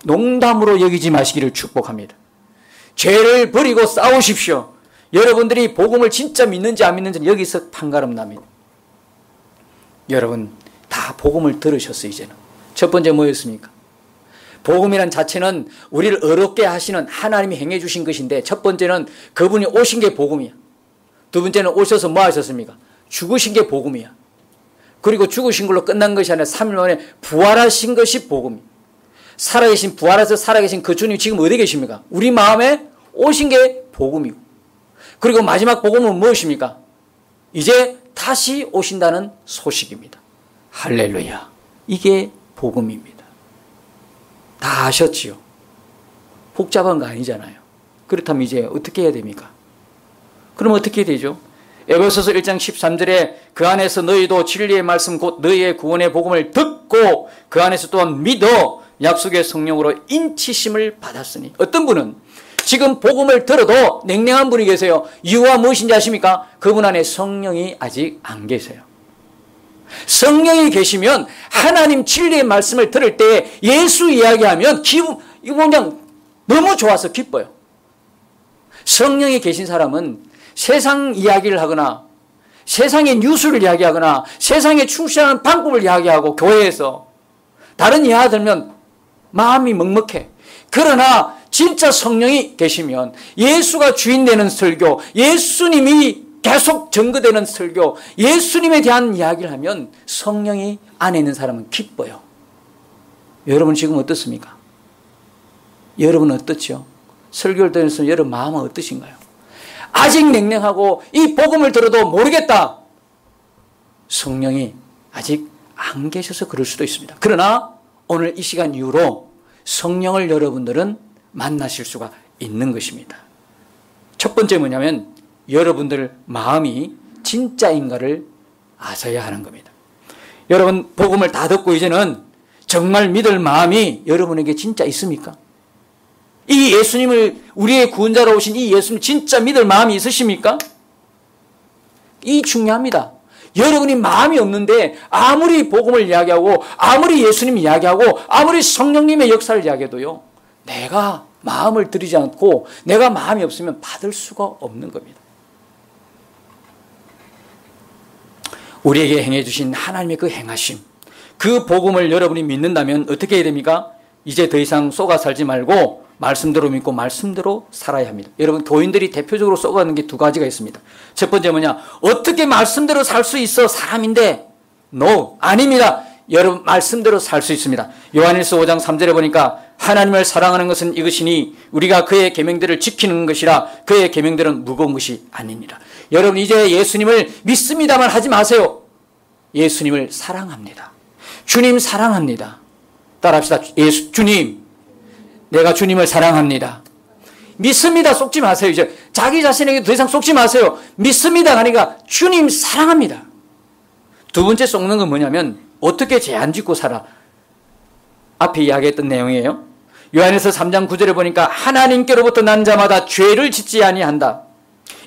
농담으로 여기지 마시기를 축복합니다. 죄를 버리고 싸우십시오. 여러분들이 복음을 진짜 믿는지 안 믿는지는 여기서 판가름 납니다. 여러분 다 복음을 들으셨어요. 이제는 첫 번째 뭐였습니까? 복음이란 자체는 우리를 어렵게 하시는 하나님이 행해 주신 것인데 첫 번째는 그분이 오신 게 복음이야. 두 번째는 오셔서 뭐 하셨습니까? 죽으신 게 복음이야. 그리고 죽으신 걸로 끝난 것이 아니라 3일 만에 부활하신 것이 복음이야. 살아계신 부활해서 살아계신 그 주님 지금 어디 계십니까? 우리 마음에 오신 게 복음이고 그리고 마지막 복음은 무엇입니까? 이제 다시 오신다는 소식입니다. 할렐루야. 이게 복음입니다. 다 아셨지요? 복잡한 거 아니잖아요. 그렇다면 이제 어떻게 해야 됩니까? 그럼 어떻게 되죠? 에베소서 1장 13절에 그 안에서 너희도 진리의 말씀 곧 너희의 구원의 복음을 듣고 그 안에서 또한 믿어 약속의 성령으로 인치심을 받았으니. 어떤 분은 지금 복음을 들어도 냉랭한 분이 계세요. 이유가 무엇인지 아십니까? 그분 안에 성령이 아직 안 계세요. 성령이 계시면 하나님 진리의 말씀을 들을 때 예수 이야기하면 이거 그냥 너무 좋아서 기뻐요. 성령이 계신 사람은 세상 이야기를 하거나 세상의 뉴스를 이야기하거나 세상에 충실하는 방법을 이야기하고 교회에서 다른 이야기 들으면 마음이 먹먹해. 그러나 진짜 성령이 계시면 예수가 주인 되는 설교, 예수님이 계속 증거되는 설교, 예수님에 대한 이야기를 하면 성령이 안에 있는 사람은 기뻐요. 여러분 지금 어떻습니까? 여러분 어떻죠? 설교를 들으면서 여러분 마음은 어떠신가요? 아직 냉랭하고 이 복음을 들어도 모르겠다. 성령이 아직 안 계셔서 그럴 수도 있습니다. 그러나 오늘 이 시간 이후로 성령을 여러분들은 만나실 수가 있는 것입니다. 첫 번째 뭐냐면 여러분들 마음이 진짜인가를 아셔야 하는 겁니다. 여러분 복음을 다 듣고 이제는 정말 믿을 마음이 여러분에게 진짜 있습니까? 이 예수님을 우리의 구원자로 오신 이 예수님 진짜 믿을 마음이 있으십니까? 이 중요합니다. 여러분이 마음이 없는데 아무리 복음을 이야기하고 아무리 예수님 이야기하고 아무리 성령님의 역사를 이야기해도요. 내가 마음을 들이지 않고 내가 마음이 없으면 받을 수가 없는 겁니다. 우리에게 행해 주신 하나님의 그 행하심, 그 복음을 여러분이 믿는다면 어떻게 해야 됩니까? 이제 더 이상 쏘가 살지 말고 말씀대로 믿고 말씀대로 살아야 합니다. 여러분 교인들이 대표적으로 쏘가는 게 두 가지가 있습니다. 첫 번째 뭐냐? 어떻게 말씀대로 살 수 있어? 사람인데. No, 아닙니다. 여러분 말씀대로 살 수 있습니다. 요한일서 5장 3절에 보니까 하나님을 사랑하는 것은 이것이니 우리가 그의 계명들을 지키는 것이라 그의 계명들은 무거운 것이 아니니라. 여러분 이제 예수님을 믿습니다만 하지 마세요. 예수님을 사랑합니다. 주님 사랑합니다. 따라합시다. 주님, 내가 주님을 사랑합니다. 믿습니다. 속지 마세요. 이제 자기 자신에게 더 이상 속지 마세요. 믿습니다. 하니까 주님 사랑합니다. 두 번째 속는 건 뭐냐면 어떻게 죄 안 짓고 살아. 앞에 이야기했던 내용이에요. 요한에서 3장 9절에 보니까 하나님께로부터 난 자마다 죄를 짓지 아니한다.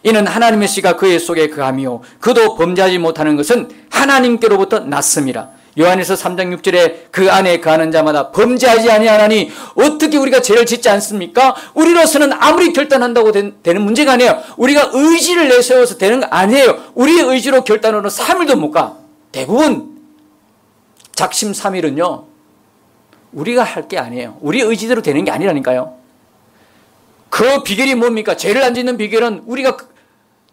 이는 하나님의 씨가 그의 속에 거하며 그도 범죄하지 못하는 것은 하나님께로부터 났음이라. 요한에서 3장 6절에 그 안에 거하는 자마다 범죄하지 아니하나니 어떻게 우리가 죄를 짓지 않습니까? 우리로서는 아무리 결단한다고 되는 문제가 아니에요. 우리가 의지를 내세워서 되는 거 아니에요. 우리의 의지로 결단으로 3일도 못 가. 대부분 작심 3일은요 우리가 할 게 아니에요. 우리 의지대로 되는 게 아니라니까요. 그 비결이 뭡니까? 죄를 안 짓는 비결은 우리가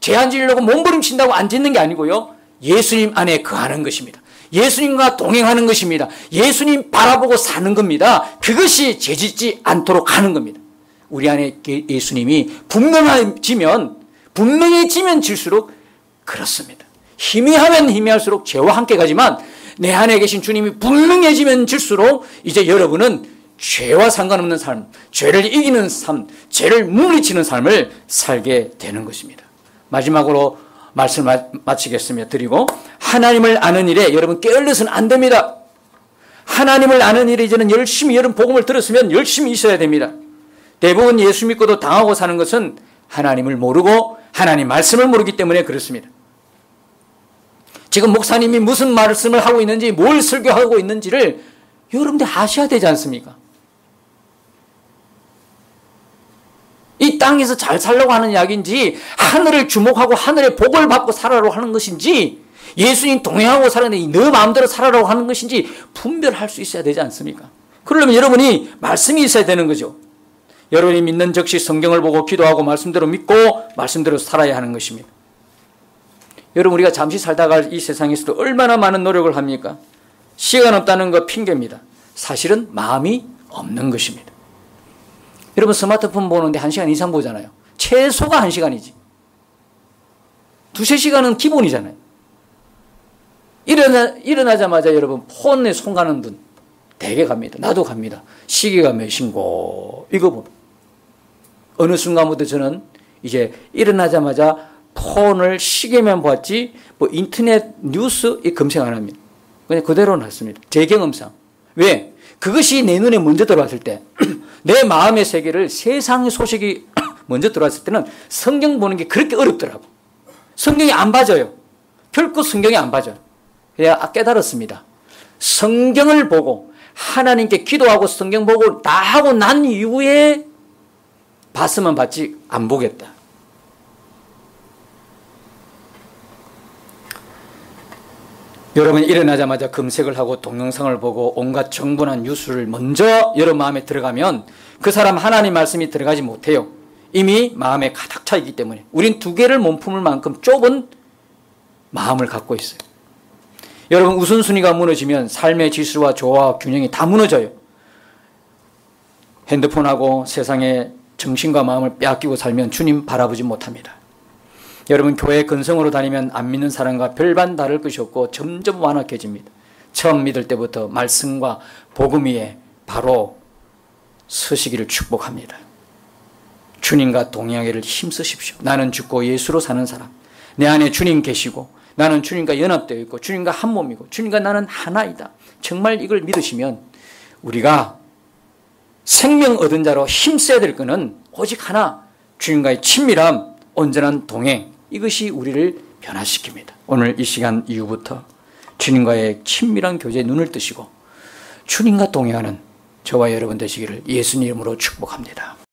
죄 안 지으려고 몸부림친다고 안 짓는 게 아니고요. 예수님 안에 거하는 것입니다. 예수님과 동행하는 것입니다. 예수님 바라보고 사는 겁니다. 그것이 죄 짓지 않도록 하는 겁니다. 우리 안에 예수님이 분명해지면 질수록 그렇습니다. 희미하면 희미할수록 죄와 함께 가지만 내 안에 계신 주님이 분명해지면 질수록 이제 여러분은 죄와 상관없는 삶, 죄를 이기는 삶, 죄를 물리치는 삶을 살게 되는 것입니다. 마지막으로 말씀을 마치겠습니다. 드리고 하나님을 아는 일에 여러분 게을러서는 안 됩니다. 하나님을 아는 일에 이제는 열심히 여러분 복음을 들었으면 열심히 있어야 됩니다. 대부분 예수 믿고도 당하고 사는 것은 하나님을 모르고 하나님 말씀을 모르기 때문에 그렇습니다. 지금 목사님이 무슨 말씀을 하고 있는지 뭘 설교하고 있는지를 여러분들 아셔야 되지 않습니까? 이 땅에서 잘 살려고 하는 이야기인지 하늘을 주목하고 하늘의 복을 받고 살아라고 하는 것인지 예수님 동행하고 살아내니 너 마음대로 살아라고 하는 것인지 분별할 수 있어야 되지 않습니까? 그러려면 여러분이 말씀이 있어야 되는 거죠. 여러분이 믿는 즉시 성경을 보고 기도하고 말씀대로 믿고 말씀대로 살아야 하는 것입니다. 여러분 우리가 잠시 살다가 이 세상에서도 얼마나 많은 노력을 합니까? 시간 없다는 거 핑계입니다. 사실은 마음이 없는 것입니다. 여러분 스마트폰 보는데 1시간 이상 보잖아요. 최소가 1시간이지. 2-3시간은 기본이잖아요. 일어나자마자 여러분 폰에 손 가는 분 대개 갑니다. 나도 갑니다. 시계가 몇인고 이거 봅니다. 어느 순간부터 저는 이제 일어나자마자 폰을 시계만 봤지 뭐 인터넷 뉴스 검색 안 합니다. 그냥 그대로 놨습니다. 제 경험상. 왜? 그것이 내 눈에 먼저 들어왔을 때 내 마음의 세계를 세상의 소식이 먼저 들어왔을 때는 성경 보는 게 그렇게 어렵더라고. 성경이 안 봐져요. 결코 성경이 안 봐져요. 그래야 깨달았습니다. 성경을 보고 하나님께 기도하고 성경 보고 다 하고 난 이후에 봤으면 봤지 안 보겠다. 여러분 일어나자마자 검색을 하고 동영상을 보고 온갖 정보나 뉴스를 먼저 여러분 마음에 들어가면 그 사람 하나님 말씀이 들어가지 못해요. 이미 마음에 가득 차 있기 때문에. 우린 2개를 몸품을 만큼 좁은 마음을 갖고 있어요. 여러분 우선순위가 무너지면 삶의 질서와 조화와 균형이 다 무너져요. 핸드폰하고 세상에 정신과 마음을 빼앗기고 살면 주님 바라보지 못합니다. 여러분 교회 근성으로 다니면 안 믿는 사람과 별반 다를 것이 없고 점점 완악해집니다. 처음 믿을 때부터 말씀과 복음 위에 바로 서시기를 축복합니다. 주님과 동행하기를 힘쓰십시오. 나는 죽고 예수로 사는 사람. 내 안에 주님 계시고 나는 주님과 연합되어 있고 주님과 한 몸이고 주님과 나는 하나이다. 정말 이걸 믿으시면 우리가 생명 얻은 자로 힘써야 될 것은 오직 하나, 주님과의 친밀함, 온전한 동행, 이것이 우리를 변화시킵니다. 오늘 이 시간 이후부터 주님과의 친밀한 교제에 눈을 뜨시고 주님과 동행하는 저와 여러분 되시기를 예수님 이름으로 축복합니다.